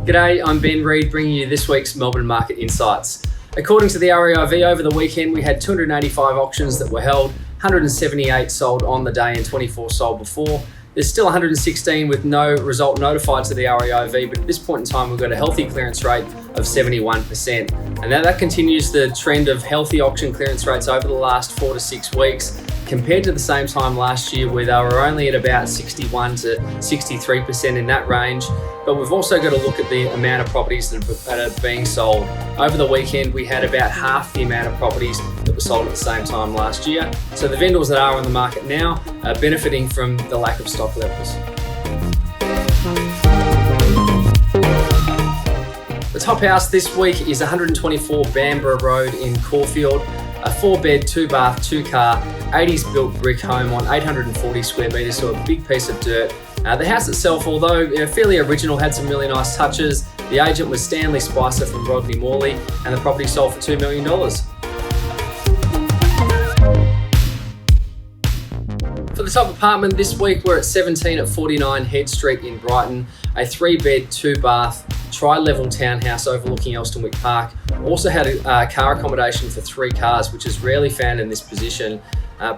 G'day, I'm Ben Reid bringing you this week's Melbourne Market Insights. According to the REIV, over the weekend we had 285 auctions that were held, 178 sold on the day and 24 sold before. There's still 116 with no result notified to the REIV, but at this point in time we've got a healthy clearance rate of 71%. And now that continues the trend of healthy auction clearance rates over the last 4 to 6 weeks compared to the same time last year where they were only at about 61 to 63% in that range. But we've also got to look at the amount of properties that are being sold. Over the weekend, we had about half the amount of properties that were sold at the same time last year. So the vendors that are on the market now are benefiting from the lack of stock levels. The top house this week is 124 Bamborough Road in Caulfield, a 4-bed, 2-bath, 2-car, 80s built brick home on 840 square metres, so a big piece of dirt. The house itself, although fairly original, had some really nice touches. The agent was Stanley Spicer from Rodney Morley, and the property sold for $2 million. For the top apartment this week, we're at 17 at 49 Head Street in Brighton, a 3-bed, 2-bath, tri-level townhouse overlooking Elstonwick Park. Also had a car accommodation for 3 cars, which is rarely found in this position.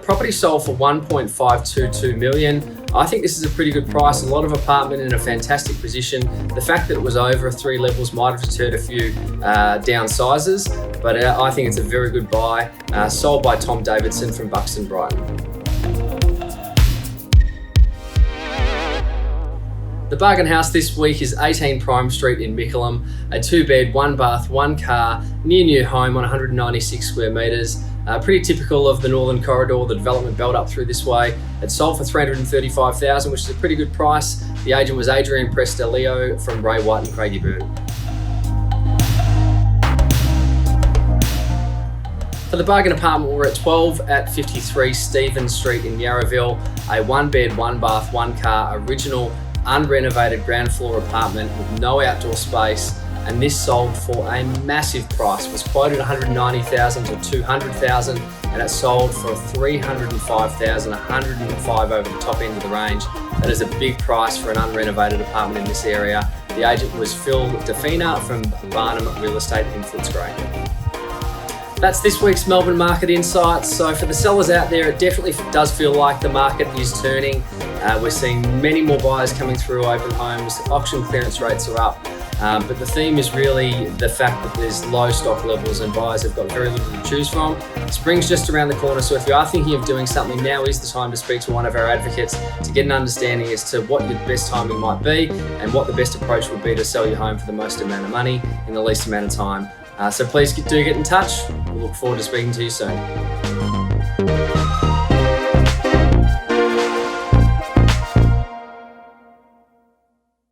Property sold for $1.522 million. I think this is a pretty good price. A lot of apartment in a fantastic position. The fact that it was over 3 levels might have deterred a few downsizers, but I think it's a very good buy. Sold by Tom Davidson from Buxton, Brighton. The bargain house this week is 18 Prime Street in Mickleham, a 2-bed, 1-bath, 1-car, near new home on 196 square metres. Pretty typical of the Northern Corridor, the development belt up through this way. It sold for $335,000, which is a pretty good price. The agent was Adrian Prestelio from Ray White and Craigie Byrne. For the bargain apartment, we're at 12 at 53 Stevens Street in Yarraville, a 1-bed, 1-bath, 1-car, original, unrenovated ground floor apartment with no outdoor space, and this sold for a massive price. It was quoted $190,000 to $200,000, and it sold for $305,000, 105 over the top end of the range. That is a big price for an unrenovated apartment in this area. The agent was Phil Defina from Barnum Real Estate in Footscray. That's this week's Melbourne Market Insights. So for the sellers out there, it definitely does feel like the market is turning. We're seeing many more buyers coming through open homes. Auction clearance rates are up. But the theme is really the fact that there's low stock levels and buyers have got very little to choose from. Spring's just around the corner, so if you are thinking of doing something, now is the time to speak to one of our advocates to get an understanding as to what your best timing might be and what the best approach would be to sell your home for the most amount of money in the least amount of time. So please do get in touch. We look forward to speaking to you soon.